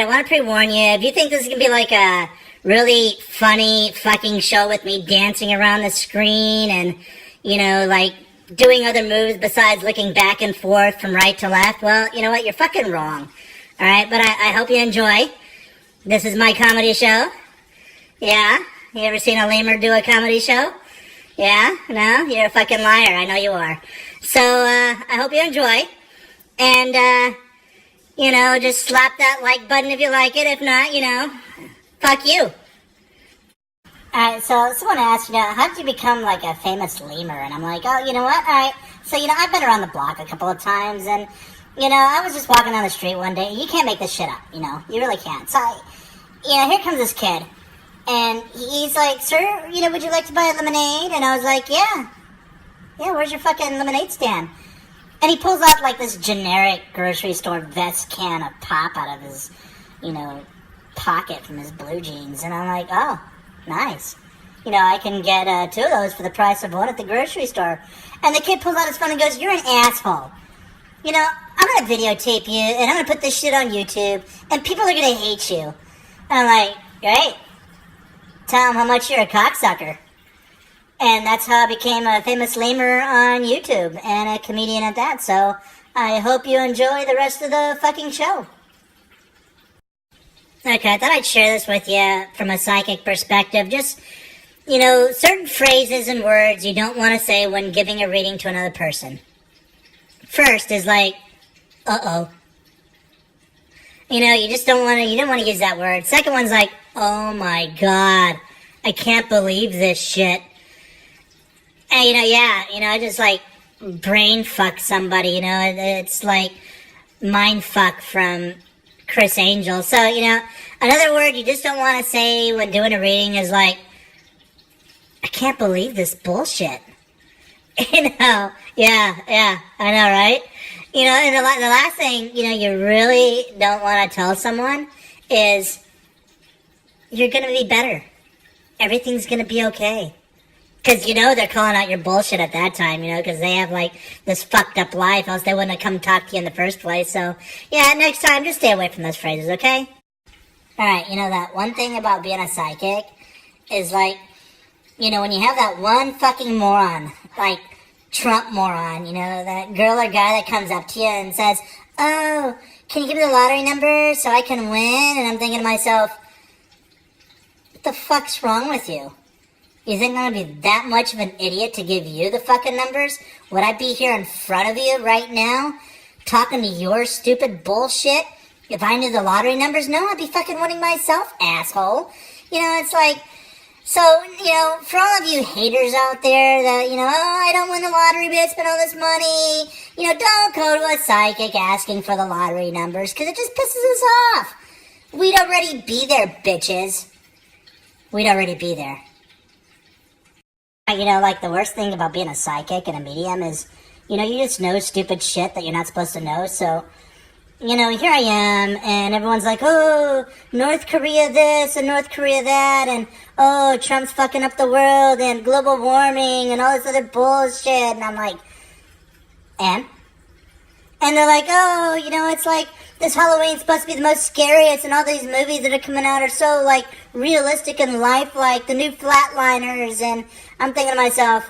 I want to pre-warn you, if you think this is going to be like a really funny fucking show with me dancing around the screen and, you know, like doing other moves besides looking back and forth from right to left, well, you know what, you're fucking wrong. Alright, but I hope you enjoy. This is my comedy show. Yeah? You ever seen a lemur do a comedy show? Yeah? No? You're a fucking liar, I know you are. So, I hope you enjoy. And, you know, just slap that like button if you like it. If not, you know, fuck you. Alright, so someone asked, you know, how did you become like a famous lemur? And I'm like, oh, you know what? Alright, so, you know, I've been around the block a couple of times, and, you know, I was just walking down the street one day. You can't make this shit up, you know, you really can't. So, you know, here comes this kid, and he's like, sir, you know, would you like to buy a lemonade? And I was like, yeah, where's your fucking lemonade stand? And he pulls out like this generic grocery store vest can of pop out of his, you know, pocket from his blue jeans. And I'm like, oh, nice. You know, I can get 2 of those for the price of one at the grocery store. And the kid pulls out his phone and goes, you're an asshole. You know, I'm going to videotape you, and I'm going to put this shit on YouTube, and people are going to hate you. And I'm like, great. Tell them how much you're a cocksucker. And that's how I became a famous lemur on YouTube, and a comedian at that. So I hope you enjoy the rest of the fucking show. Okay, I thought I'd share this with you from a psychic perspective. Just, you know, certain phrases and words you don't want to say when giving a reading to another person. First is like, uh-oh. You know, you don't want to use that word. Second one's like, oh my god, I can't believe this shit. And, you know, I just like brain fuck somebody, you know, it's like mind fuck from Chris Angel. So, you know, another word you just don't want to say when doing a reading is like, I can't believe this bullshit. You know, yeah, I know, right? You know, and the last thing, you know, you really don't want to tell someone is, you're going to be better. Everything's going to be okay. Because, you know, they're calling out your bullshit at that time, you know, because they have, like, this fucked up life, else they wouldn't have come talk to you in the first place. So, yeah, next time, just stay away from those phrases, okay? Alright, you know, that one thing about being a psychic is, like, you know, when you have that one fucking moron, like, Trump moron, you know, that girl or guy that comes up to you and says, oh, can you give me the lottery number so I can win? And I'm thinking to myself, what the fuck's wrong with you? You think I'm gonna be that much of an idiot to give you the fucking numbers? Would I be here in front of you right now, talking to your stupid bullshit if I knew the lottery numbers? No, I'd be fucking winning myself, asshole. You know, it's like, so, you know, for all of you haters out there that, you know, oh, I don't win the lottery, but I spend all this money, you know, don't go to a psychic asking for the lottery numbers, because it just pisses us off. We'd already be there, bitches. We'd already be there. You know, like, the worst thing about being a psychic and a medium is, you know, you just know stupid shit that you're not supposed to know. So, you know, here I am, and everyone's like, oh, North Korea this and North Korea that, and oh, Trump's fucking up the world, and global warming, and all this other bullshit. And I'm like, and they're like, oh, you know, it's like, this Halloween's supposed to be the most scariest, and all these movies that are coming out are so, like, realistic and lifelike, the new Flatliners. And I'm thinking to myself,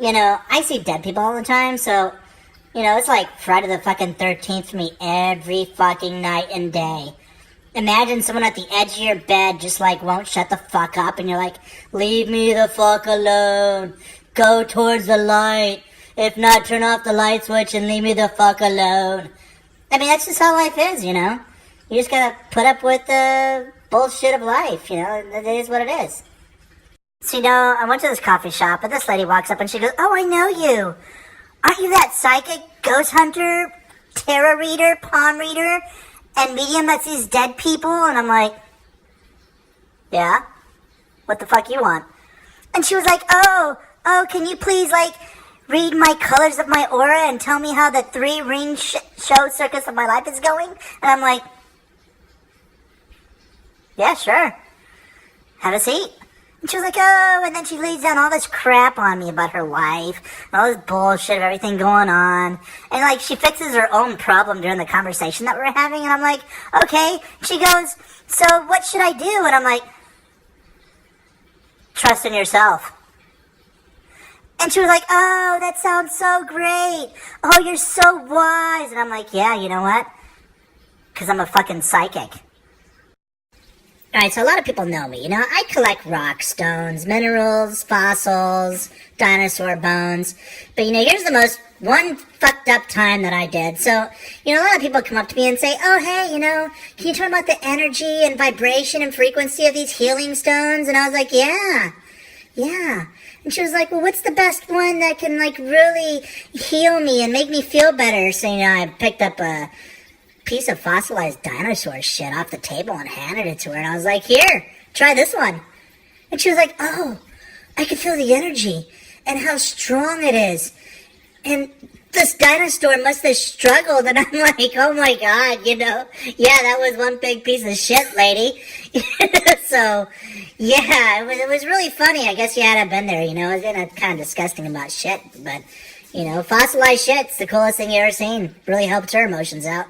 you know, I see dead people all the time, so, you know, it's like Friday the fucking 13th for me every fucking night and day. Imagine someone at the edge of your bed just, like, won't shut the fuck up, and you're like, leave me the fuck alone, go towards the light, if not, turn off the light switch and leave me the fuck alone. I mean, that's just how life is, you know? You just gotta put up with the bullshit of life, you know? It is what it is. So, you know, I went to this coffee shop, and this lady walks up and she goes, oh, I know you. Aren't you that psychic, ghost hunter, tarot reader, palm reader, and medium that sees dead people? And I'm like, yeah? What the fuck you want? And she was like, oh, can you please, like, read my colors of my aura and tell me how the 3-ring show circus of my life is going? And I'm like, yeah, sure. Have a seat. And she was like, oh, and then she lays down all this crap on me about her life, and all this bullshit of everything going on. And, like, she fixes her own problem during the conversation that we're having, and I'm like, okay. She goes, so what should I do? And I'm like, trust in yourself. And she was like, oh, that sounds so great. Oh, you're so wise. And I'm like, yeah, you know what? Because I'm a fucking psychic. Alright, so a lot of people know me. I collect rock stones, minerals, fossils, dinosaur bones. But, here's the most one fucked up time that I did. So, a lot of people come up to me and say, oh, hey, can you talk about the energy and vibration and frequency of these healing stones? And I was like, yeah. And she was like, well, what's the best one that can, really heal me and make me feel better? So, I picked up a piece of fossilized dinosaur shit off the table and handed it to her. And I was like, here, try this one. And she was like, oh, I can feel the energy and how strong it is. And this dinosaur must have struggled. And I'm like, oh my God, yeah, that was one big piece of shit, lady. So, yeah, it was really funny. I guess you had to have been there, It was kind of disgusting about shit. But, fossilized shit's the coolest thing you ever seen. Really helped her emotions out.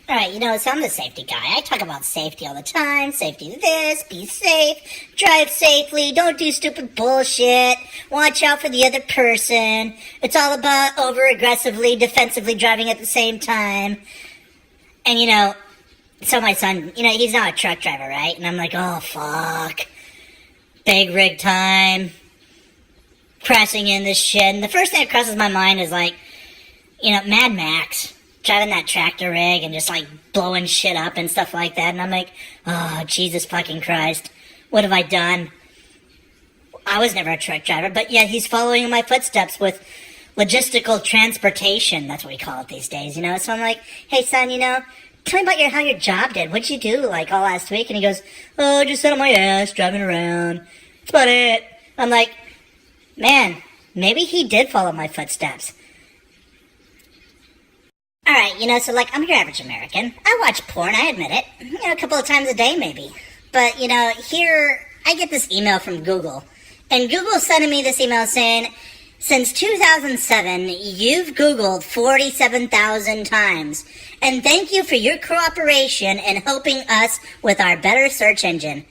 Alright, so I'm the safety guy. I talk about safety all the time. Safety to this, be safe, drive safely, don't do stupid bullshit, watch out for the other person. It's all about over-aggressively, defensively driving at the same time. And, so my son, he's not a truck driver, right? And I'm like, oh, fuck. Big rig time. Crashing in this shit. And the first thing that crosses my mind is like, Mad Max. Driving that tractor rig and just blowing shit up and stuff like that. And I'm like, oh, Jesus fucking Christ. What have I done? I was never a truck driver, but yet he's following in my footsteps with logistical transportation. That's what we call it these days, So I'm like, hey son, tell me about how your job did. What'd you do all last week? And he goes, oh, just sat on my ass, driving around. That's about it. I'm like, man, maybe he did follow my footsteps. Alright, so I'm your average American. I watch porn, I admit it. A couple of times a day maybe. But, here, I get this email from Google. And Google's sending me this email saying, since 2007, you've Googled 47,000 times. And thank you for your cooperation in helping us with our better search engine.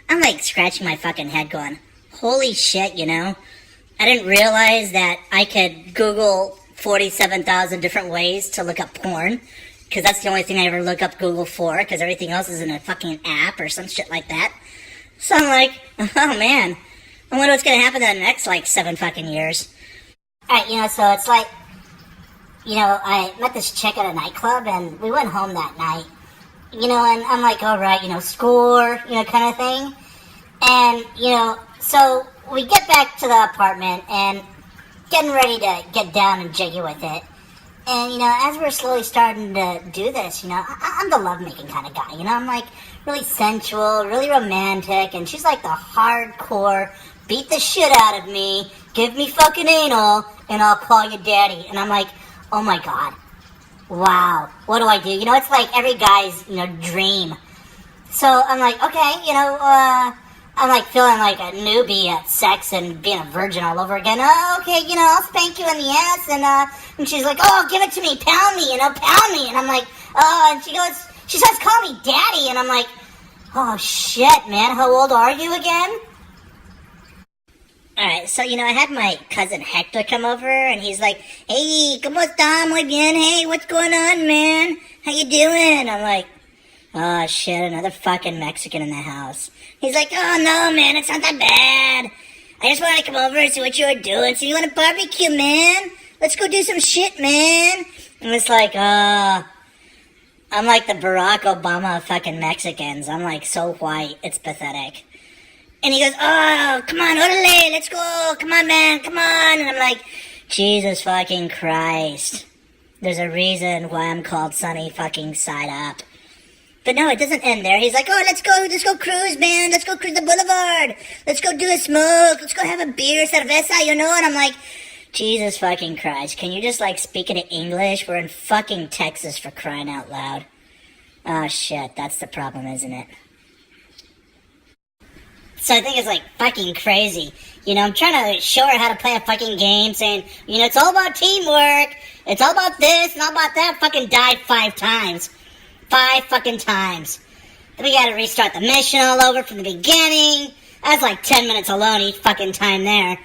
I'm scratching my fucking head going, holy shit, I didn't realize that I could Google 47,000 different ways to look up porn, because that's the only thing I ever look up Google for, because everything else is in a fucking app or some shit like that. So I'm like, oh man, I wonder what's gonna happen in the next 7 fucking years. Alright, so it's I met this chick at a nightclub and we went home that night, and I'm like, alright, score, kind of thing. And, so we get back to the apartment and getting ready to get down and jiggy with it. And, as we're slowly starting to do this, I'm the lovemaking kind of guy. I'm really sensual, really romantic, and she's the hardcore, beat the shit out of me, give me fucking anal, and I'll call you daddy. And I'm like, oh my God, wow, what do I do? It's every guy's, dream. So I'm like, okay, I'm feeling like a newbie at sex and being a virgin all over again. Oh, okay, I'll spank you in the ass. And she's like, oh, give it to me, pound me, pound me. And I'm like, oh, and she starts calling me daddy. And I'm like, oh shit, man, how old are you again? Alright, so, I had my cousin Hector come over, and he's like, hey, ¿cómo está? Muy bien. Hey, what's going on, man? How you doing? I'm like, oh shit, another fucking Mexican in the house. He's like, oh no, man, it's not that bad. I just want to come over and see what you were doing. So you want to barbecue, man? Let's go do some shit, man. And it's like, I'm like the Barack Obama of fucking Mexicans. I'm so white, it's pathetic. And he goes, oh, come on, orale, let's go. Come on, man, come on. And I'm like, Jesus fucking Christ. There's a reason why I'm called Sunny fucking Side Up. But no, it doesn't end there. He's like, oh, let's go cruise, man. Let's go cruise the boulevard. Let's go do a smoke. Let's go have a beer, cerveza, And I'm like, Jesus fucking Christ. Can you just, speak it in English? We're in fucking Texas, for crying out loud. Oh, shit. That's the problem, isn't it? So I think it's like fucking crazy. You know, I'm trying to show her how to play a fucking game, saying, you know, it's all about teamwork. It's all about this and all about that. Fucking died 5 times. 5 fucking times. Then we gotta restart the mission all over from the beginning. That's like 10 minutes alone each fucking time there.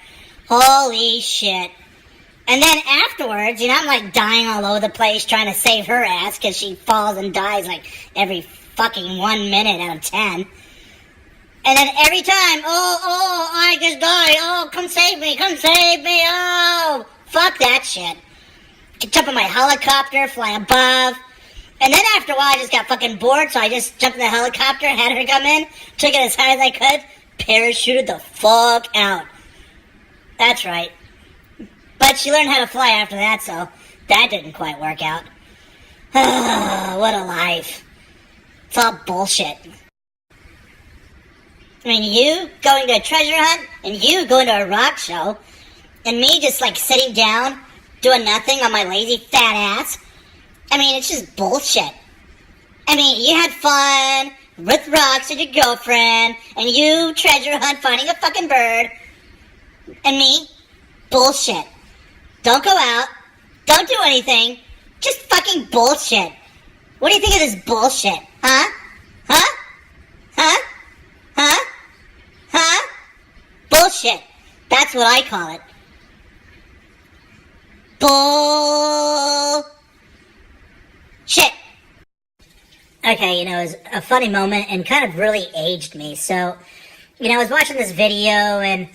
Holy shit. And then afterwards, you know, I'm like dying all over the place trying to save her ass because she falls and dies like every fucking 1 minute out of 10. And then every time, oh, I just died. Oh, come save me, oh. Fuck that shit. Could jump in my helicopter, fly above. And then after a while, I just got fucking bored, so I just jumped in the helicopter, had her come in, took it as high as I could, parachuted the fuck out. That's right. But she learned how to fly after that, so that didn't quite work out. What a life. It's all bullshit. I mean, you going to a treasure hunt, and you going to a rock show, and me just like sitting down, doing nothing on my lazy fat ass. I mean, it's just bullshit. I mean, you had fun with rocks and your girlfriend, and you treasure hunt finding a fucking bird, and me, bullshit. Don't go out, don't do anything, just fucking bullshit. What do you think of this bullshit, huh? Huh? Huh? Huh? Huh? Bullshit. That's what I call it. Bullshit. Okay, you know, it was a funny moment and kind of really aged me. So, you know, I was watching this video and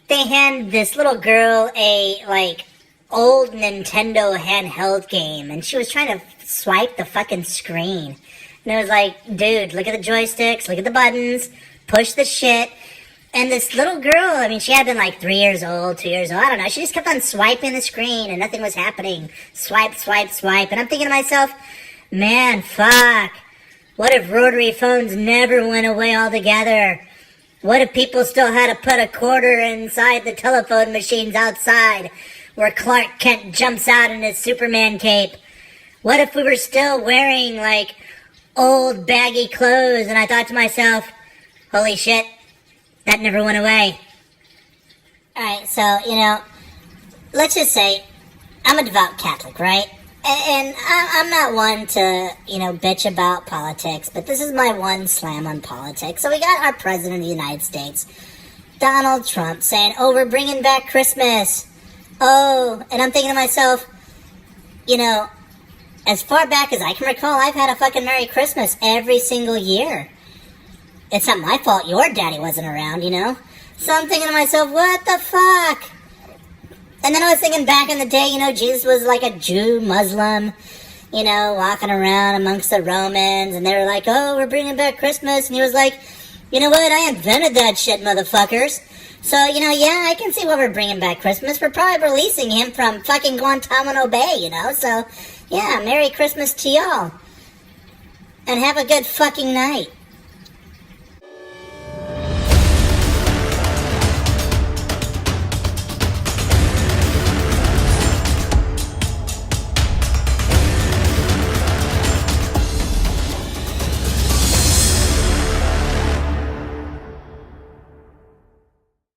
they had this little girl a, like, old Nintendo handheld game and she was trying to swipe the fucking screen. And it was like, dude, look at the joysticks, look at the buttons, push the shit. And this little girl, I mean, she had been like 3 years old, 2 years old, I don't know. She just kept on swiping the screen and nothing was happening. Swipe, swipe, swipe. And I'm thinking to myself, man, fuck. What if rotary phones never went away altogether? What if people still had to put a quarter inside the telephone machines outside where Clark Kent jumps out in his Superman cape? What if we were still wearing, like, old baggy clothes? And I thought to myself, holy shit, that never went away. Alright, so, you know, let's just say I'm a devout Catholic, right? And I'm not one to, you know, bitch about politics, but this is my one slam on politics. So we got our President of the United States, Donald Trump, saying, oh, we're bringing back Christmas. Oh, and I'm thinking to myself, you know, as far back as I can recall, I've had a fucking Merry Christmas every single year. It's not my fault your daddy wasn't around, you know? So I'm thinking to myself, what the fuck? And then I was thinking back in the day, you know, Jesus was like a Jew, Muslim, you know, walking around amongst the Romans, and they were like, oh, we're bringing back Christmas, and he was like, you know what, I invented that shit, motherfuckers. So, you know, yeah, I can see why we're bringing back Christmas. We're probably releasing him from fucking Guantanamo Bay, you know? So, yeah, Merry Christmas to y'all. And have a good fucking night.